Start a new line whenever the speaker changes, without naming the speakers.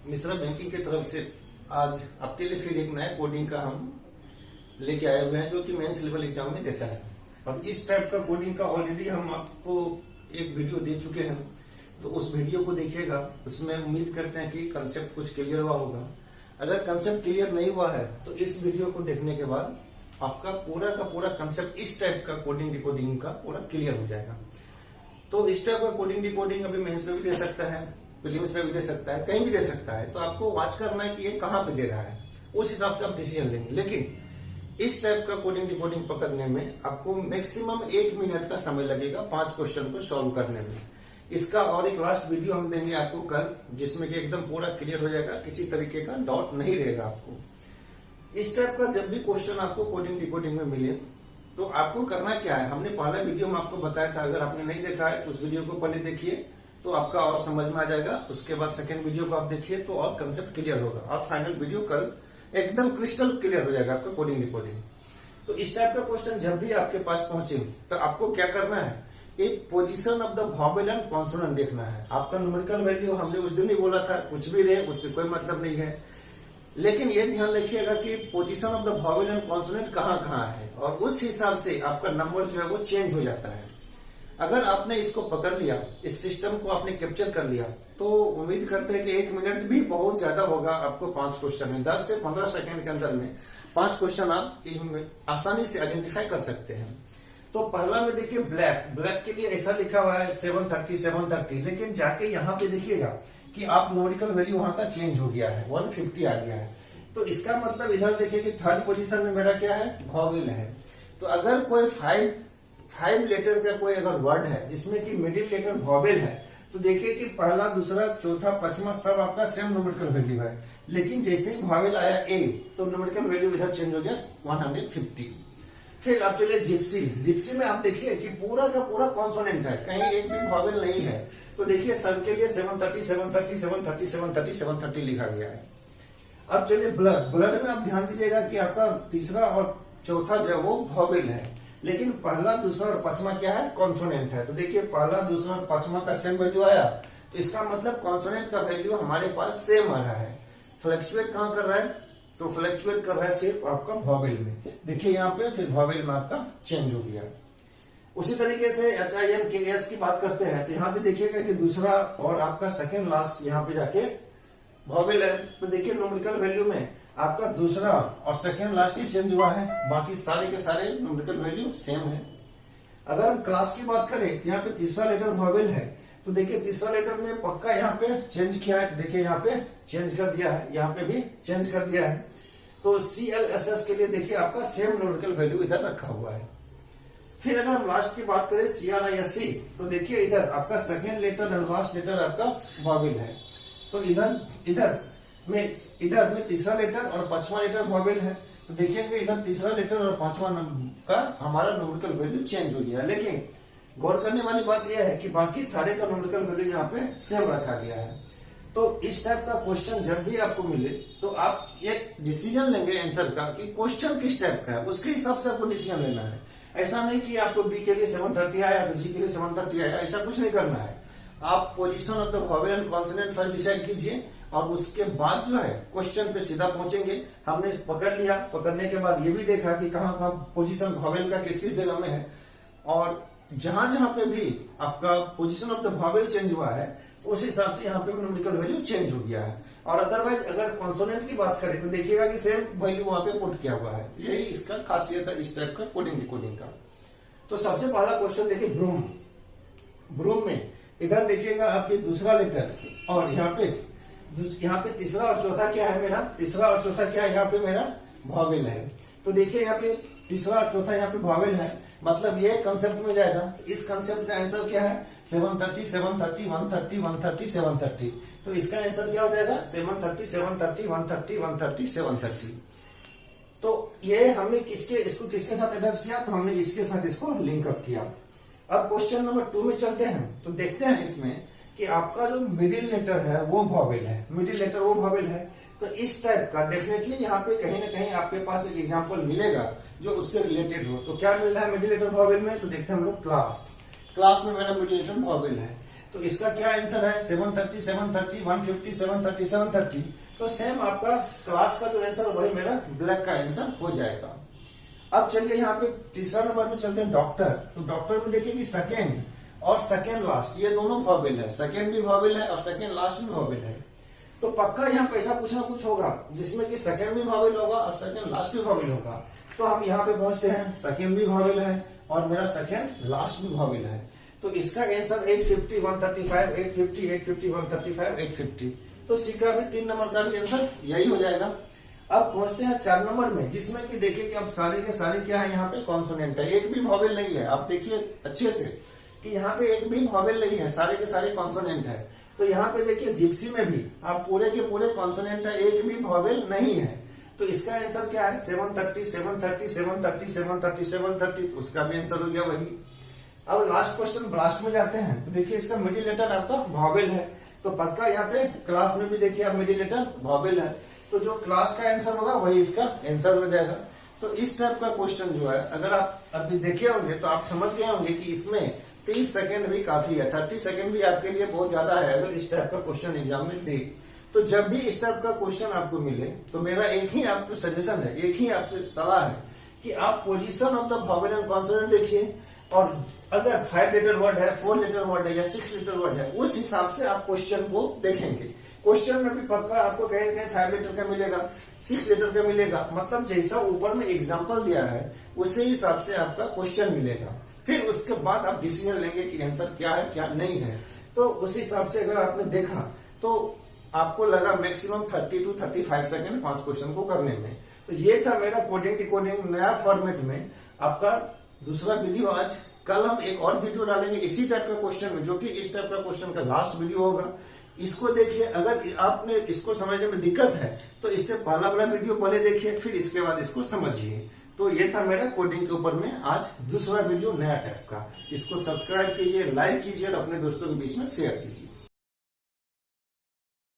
Mishra banking की तरफ से आज आपके लिए फिर एक नया कोडिंग का हम लेके आए हुए हैं जो कि मेंस लेवल एग्जाम में देता है। और इस टाइप का कोडिंग का ऑलरेडी हम आपको एक वीडियो दे चुके हैं, तो उस वीडियो को देखिएगा। उसमें उम्मीद करते हैं कि कंसेप्ट कुछ क्लियर हुआ होगा। अगर कंसेप्ट क्लियर नहीं हुआ है तो इस वीडियो को देखने के बाद आपका पूरा का पूरा कंसेप्ट इस टाइप का कोडिंग डिकोडिंग का पूरा क्लियर हो जाएगा। तो इस टाइप का कोडिंग डिकोडिंग अभी मेंस में भी दे सकता है, प्रीलिम्स में भी दे सकता है, कहीं भी दे सकता है। तो आपको वॉच करना है कि ये कहाँ पे दे रहा है, उस हिसाब से आप डिसीजन लेंगे। लेकिन इस टाइप का कोडिंग डिकोडिंग पकड़ने में आपको मैक्सिमम 1 मिनट का समय लगेगा 5 क्वेश्चन को सॉल्व करने में। इसका और एक लास्ट वीडियो हम देंगे आपको कल, जिसमें कि एकदम पूरा क्लियर हो जाएगा, किसी तरीके का डाउट नहीं रहेगा आपको। इस टाइप का जब भी क्वेश्चन आपको कोडिंग डिकोडिंग में मिले तो आपको करना क्या है, हमने पहले वीडियो में आपको बताया था। अगर आपने नहीं देखा है उस वीडियो को पहले देखिए तो आपका और समझ में आ जाएगा। उसके बाद सेकंड वीडियो को आप देखिए तो और कंसेप्ट क्लियर होगा, और फाइनल वीडियो कल एकदम क्रिस्टल क्लियर हो जाएगा आपका कोडिंग डिकोडिंग। तो इस टाइप का क्वेश्चन जब भी आपके पास पहुंचे तो आपको क्या करना है, एक position of the vowel and consonant देखना है। आपका न्यूमेरिकल वैल्यू हमने उस दिन ही बोला था, कुछ भी रहे उससे कोई मतलब नहीं है। लेकिन ये ध्यान रखिएगा कि position of the vowel and consonant कहाँ कहाँ है, और उस हिसाब से आपका नंबर जो है वो चेंज हो जाता है। अगर आपने इसको पकड़ लिया, इस सिस्टम को आपने कैप्चर कर लिया, तो उम्मीद करते हैं कि 1 मिनट भी बहुत ज्यादा होगा। आपको 5 क्वेश्चन में 10 से 15 सेकंड के अंदर में 5 क्वेश्चन आप आसानी से आइडेंटिफाई कर सकते हैं। तो पहला में देखिए ब्लैक के लिए ऐसा लिखा हुआ है 730, लेकिन जाके यहाँ पे देखिएगा कि आप न्यूमेरिकल वैल्यू वहां का चेंज हो गया है, 150 आ गया है। तो इसका मतलब इधर देखिए कि थर्ड पोजीशन में मेरा क्या है, वॉवेल है। तो अगर कोई 5 लेटर का कोई अगर वर्ड है जिसमें कि मिडिल लेटर वॉवेल है, तो देखिए कि पहला, दूसरा, चौथा, पांचवा सब आपका सेम न्यूमेरिकल वैल्यू है। लेकिन जैसे ही वॉवेल आया ए तो न्यूमेरिकल वैल्यू इधर चेंज हो गया 150। फिर आप चलिए जिप्सी में आप देखिए कि पूरा का पूरा कॉन्सोनेंट है, कहीं एक भी वॉवेल नहीं है। तो देखिए सबके लिए 730 लिखा गया है। अब चलिए ब्लड में आप ध्यान दीजिएगा कि आपका तीसरा और चौथा जो है वो वॉवेल है, लेकिन पहला, दूसरा और पांचवा क्या है, कॉन्सोनेंट है। तो देखिए पहला, दूसरा और पांचवा का सेम वैल्यू आया, तो इसका मतलब कॉन्सोनेंट का वैल्यू हमारे पास सेम आ रहा है। फ्लक्चुएट कहाँ कर रहा है, तो फ्लक्चुएट कर रहा है सिर्फ आपका वॉवेल में। देखिए यहाँ पे फिर वॉवेल में आपका चेंज हो गया। उसी तरीके से HIMKS की बात करते हैं तो यहाँ पे देखिएगा कि दूसरा और आपका सेकेंड लास्ट यहाँ पे जाके वॉवेल है। तो देखिए न्यूमेरिकल वैल्यू में आपका दूसरा और सेकेंड लास्ट ही चेंज हुआ है, बाकी सारे के सारे न्यूमेरिकल वैल्यू सेम है। अगर हम क्लास की बात करें तो यहाँ पे तीसरा लेटर वॉवेल है, तो देखिए तीसरा लेटर में पक्का यहाँ पे चेंज किया है। देखिए यहाँ पे चेंज कर दिया है, यहाँ पे भी चेंज कर दिया है। तो CLSS के लिए देखिए आपका सेम न्यूमेरिकल वैल्यू इधर रखा हुआ है। फिर अगर हम लास्ट की बात करें CRISC, तो देखिए इधर आपका second letter and last letter आपका वॉवेल है। तो इधर में तीसरा लेटर और पांचवा लेटर वॉवेल है। तो देखिएगा इधर तीसरा लेटर और पांचवा का हमारा न्यूमेरिकल वैल्यू चेंज हो गया। लेकिन गौर करने वाली बात यह है कि बाकी सारे का न्यूमेरिकल वैल्यू यहाँ पे सेम रखा गया है। तो इस टाइप का क्वेश्चन जब भी आपको मिले तो आप एक डिसीजन लेंगे आंसर का कि क्वेश्चन किस टाइप का है, उसके हिसाब से आपको डिसीजन लेना है। ऐसा नहीं कि आपको बी के लिए 730 आया तो जी के लिए 730 आया, ऐसा कुछ नहीं करना है। आप position of the vowel and consonant first decide कीजिए, और उसके बाद जो है क्वेश्चन पे सीधा पहुंचेंगे। हमने पकड़ लिया, पकड़ने के बाद ये भी देखा कि कहाँ पोजीशन वॉवेल का किस किस जगह में है, और जहां जहां पे भी आपका position of the vowel change हुआ है उस हिसाब से यहाँ पे न्यूमेरिकल वैल्यू चेंज हो गया है। और अदरवाइज अगर कॉन्सोनेंट की बात करें तो देखिएगा कि सेम वैल्यू वहां पे पुट किया हुआ है। यही इसका खासियत है इस टाइप का कोडिंग डिकोडिंग का। तो सबसे पहला क्वेश्चन देखिए ब्रूम में इधर देखिएगा आपके दूसरा लेटर, और यहाँ पे तीसरा और चौथा क्या है मेरा, तीसरा और चौथा क्या है यहाँ पे मेरा वॉवेल है। तो देखिए यहाँ पे तीसरा और चौथा यहाँ पे वॉवेल है, मतलब ये कंसेप्ट में जाएगा। इस कंसेप्ट का आंसर क्या है, 730, 130, 730। तो इसका आंसर क्या हो जाएगा, 730, 730। तो ये हमने इसको किसके साथ अटैच किया, तो हमने इसके साथ इसको लिंक अप किया। अब क्वेश्चन नंबर 2 में चलते हैं। तो देखते हैं इसमें कि आपका जो मिडिल लेटर है वो वॉवेल है, मिडिल लेटर वो वॉवेल है। तो इस टाइप का डेफिनेटली यहाँ पे कहीं ना कहीं आपके पास एक एग्जांपल मिलेगा जो उससे रिलेटेड हो। तो क्या मिल रहा है मिडिल लेटर वॉवेल में, तो देखते हैं हम लोग क्लास में मेरा मिडिल लेटर वॉवेल है। तो इसका क्या आंसर है 730, 730, 150, 730, 730। तो सेम आपका क्लास का जो आंसर वही मेरा ब्लैक का आंसर हो जाएगा। अब चलिए यहाँ पे तीसरा नंबर में चलते हैं डॉक्टर। तो डॉक्टर में देखिए कि सेकेंड और सेकेंड लास्ट ये दोनों वॉवेल है, सेकेंड भी वॉवेल है और सेकेंड लास्ट भी वॉवेल है। तो पक्का यहाँ पे ऐसा कुछ ना कुछ होगा जिसमें कि सेकेंड भी वॉवेल होगा और सेकेंड लास्ट भी वॉवेल होगा। तो हम यहाँ पे पहुंचते हैं, सेकेंड भी वॉवेल है और मेरा सेकेंड लास्ट भी वॉवेल है। तो इसका आंसर 850, 135, 850, 850, 135, 850। तो सी का भी 3 नंबर का भी आंसर यही हो जाएगा। अब पहुंचते हैं 4 नंबर में, जिसमें कि देखिए कि अब सारे के सारे क्या है यहाँ पे कॉन्सोनेंट है, एक भी वॉवेल नहीं है। आप देखिए अच्छे से कि यहाँ पे एक भी वॉवेल नहीं है, सारे के सारे कॉन्सोनेंट है। तो यहाँ पे देखिए जिप्सी में भी आप पूरे के पूरे कॉन्सोनेंट है, एक भी वॉवेल नहीं है। तो इसका आंसर क्या है 730, 730, 730, 730, 730। उसका भी आंसर हो गया वही। अब लास्ट क्वेश्चन ब्लास्ट में जाते हैं। तो देखिए इसका मिडिल लेटर आपका वॉवेल है, तो पक्का यहाँ पे क्लास में भी देखिए आप मिडिल लेटर वॉवेल है। तो जो क्लास का आंसर होगा वही इसका आंसर हो जाएगा। तो इस टाइप का क्वेश्चन जो है अगर आप अभी देखे होंगे तो आप समझ गए होंगे कि इसमें 30 सेकंड भी काफी है, 30 सेकंड भी आपके लिए बहुत ज्यादा है अगर इस टाइप का क्वेश्चन एग्जाम में दे। तो जब भी इस टाइप का क्वेश्चन आपको मिले तो मेरा एक ही आपको सजेशन है, एक ही आपसे सलाह है कि आप position of the vowel and consonant देखिए, और अगर 5 लेटर वर्ड है, 4 लेटर वर्ड है या 6 लेटर वर्ड है, उस हिसाब से आप क्वेश्चन को देखेंगे। क्वेश्चन में भी पक्का आपको कहीं कहीं 5 लेटर का मिलेगा, 6 लेटर का मिलेगा, मतलब जैसा ऊपर में एग्जाम्पल दिया है उसी हिसाब से आपका क्वेश्चन मिलेगा। फिर उसके बाद आप डिसीजन लेंगे कि आंसर क्या है क्या नहीं है। तो उस हिसाब से अगर आपने देखा तो आपको लगा मैक्सिमम 30 to 35 सेकंड 5 क्वेश्चन को करने में। तो ये था मेरा कोडिंग डिकोडिंग नया फॉर्मेट में आपका दूसरा वीडियो। आज कल हम एक और वीडियो डालेंगे इसी टाइप का क्वेश्चन में, जो कि इस टाइप का क्वेश्चन का लास्ट वीडियो होगा। इसको देखिए, अगर आपने इसको समझने में दिक्कत है तो इससे पहला वाला वीडियो पहले देखिए, फिर इसके बाद इसको समझिए। तो ये था मेरा कोडिंग के ऊपर में आज दूसरा वीडियो नया टाइप का। इसको सब्सक्राइब कीजिए, लाइक कीजिए और अपने दोस्तों के बीच में शेयर कीजिए।